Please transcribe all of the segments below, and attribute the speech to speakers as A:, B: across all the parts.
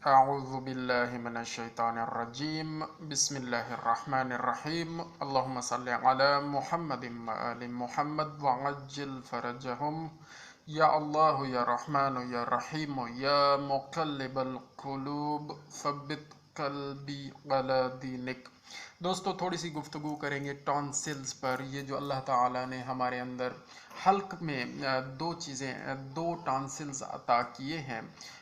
A: أعوذ بالله من الشيطان الرجيم بسم الله الرحمن الرحيم اللهم صل على محمد وآل محمد وعجل فرجهم یا اللہ یا رحمان یا رحیم یا مقلب القلوب ثبت قلبی علی دینک۔ دوستو تھوڑی سی گفتگو کریں گے ٹانسلز پر۔ یہ جو اللہ تعالیٰ نے ہمارے اندر حلق میں دو ٹانسلز عطا کیے ہیں،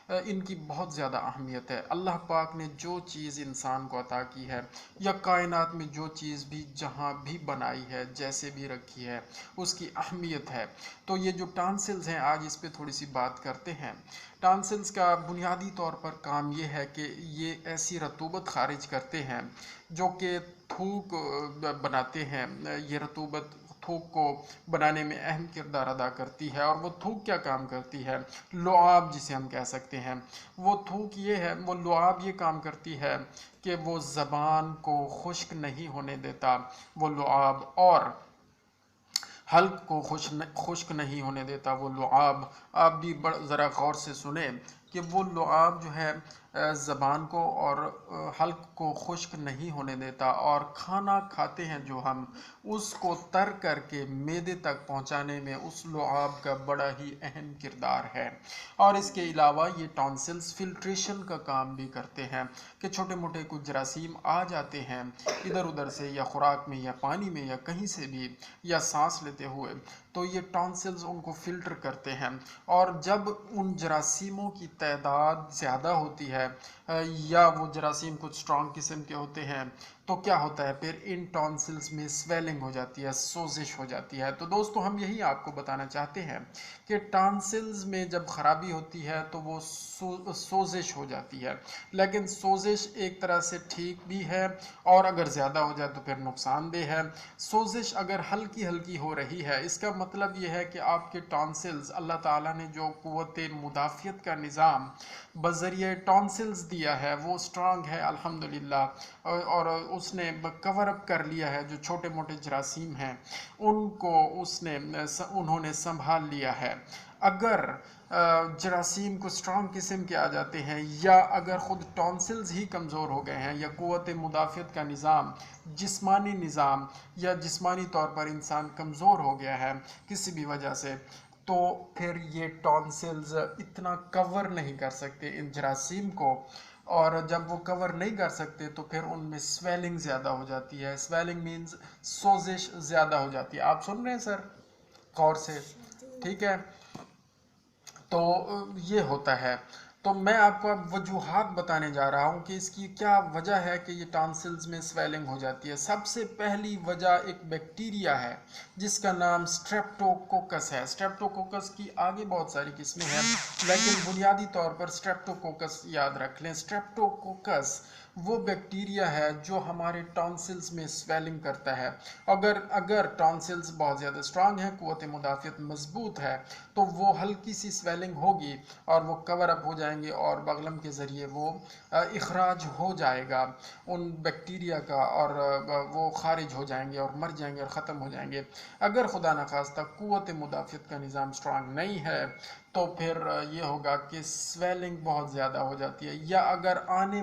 A: ان کی بہت زیادہ اہمیت ہے۔ اللہ پاک نے جو چیز انسان کو عطا کی ہے یا کائنات میں جو چیز بھی جہاں بھی بنائی ہے، جیسے بھی رکھی ہے، اس کی اہمیت ہے۔ تو یہ جو ٹانسلز ہیں، آج اس پہ تھوڑی سی بات کرتے ہیں۔ ٹانسلز کا بنیادی طور پر کام یہ ہے کہ یہ ایسی رطوبت خارج کرتے ہیں جو کہ تھوک بناتے ہیں۔ یہ رطوبت تھوک کو بنانے میں اہم کردار ادا کرتی ہے۔ اور وہ تھوک کیا کام کرتی ہے؟ لعاب جسے ہم کہہ سکتے ہیں، وہ تھوک یہ ہے، وہ لعاب یہ کام کرتی ہے کہ وہ زبان کو خشک نہیں ہونے دیتا، وہ لعاب، اور حلق کو خشک نہیں ہونے دیتا وہ لعاب۔ آپ بھی ذرا غور سے سنیں کہ وہ لعاب جو ہے زبان کو اور حلق کو خشک نہیں ہونے دیتا، اور کھانا کھاتے ہیں جو ہم، اس کو تر کر کے معدے تک پہنچانے میں اس لعاب کا بڑا ہی اہم کردار ہے۔ اور اس کے علاوہ یہ ٹانسلز فلٹریشن کا کام بھی کرتے ہیں کہ چھوٹے موٹے کچھ جراثیم آ جاتے ہیں ادھر ادھر سے، یا خوراک میں یا پانی میں یا کہیں سے بھی، یا سانس لیتے ہوئے، تو یہ ٹانسلز ان کو فلٹر کرتے ہیں۔ اور جب ان جراثیموں کی تعداد زیادہ ہوتی ہے یا وہ جراثیم کچھ اسٹرانگ قسم کے ہوتے ہیں، تو کیا ہوتا ہے پھر ان ٹانسلز میں سویلنگ ہو جاتی ہے، سوزش ہو جاتی ہے۔ تو دوستو ہم یہی آپ کو بتانا چاہتے ہیں کہ ٹانسلز میں جب خرابی ہوتی ہے تو وہ سوزش ہو جاتی ہے، لیکن سوزش ایک طرح سے ٹھیک بھی ہے، اور اگر زیادہ ہو جائے تو پھر نقصان دہ ہے۔ سوزش اگر ہلکی ہلکی ہو رہی ہے، اس کا مطلب یہ ہے کہ آپ کے ٹانسلز، اللہ تعالیٰ نے جو قوت مدافعت کا نظام بذریعہ ٹانسلز دیا ہے وہ سٹرانگ ہے الحمدللہ، اور اس نے کور اپ کر لیا ہے جو چھوٹے موٹے جراثیم ہیں، ان کو انہوں نے سنبھال لیا ہے۔ اگر جراثیم کو سٹرانگ قسم کے آ جاتے ہیں، یا اگر خود ٹانسلز ہی کمزور ہو گئے ہیں، یا قوت مدافعت کا نظام، جسمانی نظام، یا جسمانی طور پر انسان کمزور ہو گیا ہے کسی بھی وجہ سے، تو پھر یہ ٹانسلز اتنا کور نہیں کر سکتے ان جراثیم کو، اور جب وہ کور نہیں کر سکتے تو پھر ان میں سویلنگ زیادہ ہو جاتی ہے۔ سویلنگ مینز سوزش زیادہ ہو جاتی ہے۔ آپ سن رہے ہیں سر غور سے؟ ٹھیک ہے، تو یہ ہوتا ہے۔ تو میں آپ کو اب وجوہات بتانے جا رہا ہوں کہ اس کی کیا وجہ ہے کہ یہ ٹانسلز میں سویلنگ ہو جاتی ہے۔ سب سے پہلی وجہ ایک بیکٹیریا ہے جس کا نام سٹریپٹوکوکس ہے۔ سٹریپٹوکوکس کی آگے بہت ساری قسمیں ہیں، لیکن بنیادی طور پر سٹریپٹوکوکس یاد رکھ لیں۔ سٹریپٹوکوکس وہ بیکٹیریا ہے جو ہمارے ٹانسلز میں سویلنگ کرتا ہے۔ اگر ٹانسلز بہت زیادہ سٹرانگ ہیں، قوت مدافعت مضبوط ہے، تو وہ ہلکی سی سویلنگ ہوگی اور وہ کور اپ ہو جائیں گے، اور بغلم کے ذریعے وہ اخراج ہو جائے گا ان بیکٹیریا کا، اور وہ خارج ہو جائیں گے اور مر جائیں گے اور ختم ہو جائیں گے۔ اگر خدا نخواستہ قوت مدافعت کا نظام سٹرانگ نہیں ہے تو پھر یہ ہوگا کہ سویلنگ بہت زیادہ ہو جاتی ہے، یا اگر آنے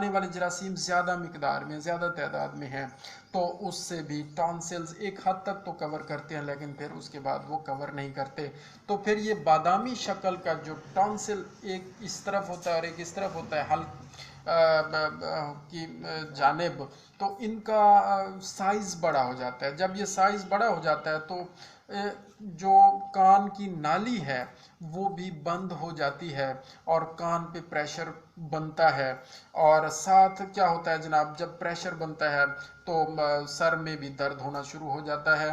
A: والے جراثیم زیادہ مقدار میں، زیادہ تعداد میں ہیں، تو اس سے بھی ٹانسلز ایک حد تک تو کور کرتے ہیں، لیکن پھر اس کے بعد وہ کور نہیں کرتے۔ تو پھر یہ بادامی شکل کا جو ٹانسل ایک اس طرف ہوتا ہے اور ایک اس طرف ہوتا ہے حلق کی جانب، تو ان کا سائز بڑا ہو جاتا ہے۔ جب یہ سائز بڑا ہو جاتا ہے تو جو کان کی نالی ہے وہ بھی بند ہو جاتی ہے، اور کان پہ پریشر بنتا ہے، اور ساتھ کیا ہوتا ہے جناب، جب پریشر بنتا ہے تو سر میں بھی درد ہونا شروع ہو جاتا ہے،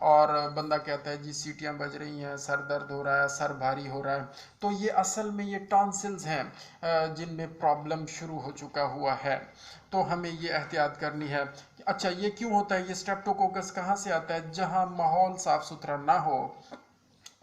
A: اور بندہ کہتا ہے جی سیٹیاں بج رہی ہیں، سر درد ہو رہا ہے، سر بھاری ہو رہا ہے۔ تو یہ اصل میں یہ ٹانسلز ہیں جن میں پرابلم شروع ہو چکا ہوا ہے۔ تو ہمیں یہ احتیاط کرنی ہے۔ اچھا یہ کیوں ہوتا ہے؟ یہ سٹریپٹوکوکس کہاں سے آتا ہے؟ جہاں ماحول صاف ستھرا نہ ہو،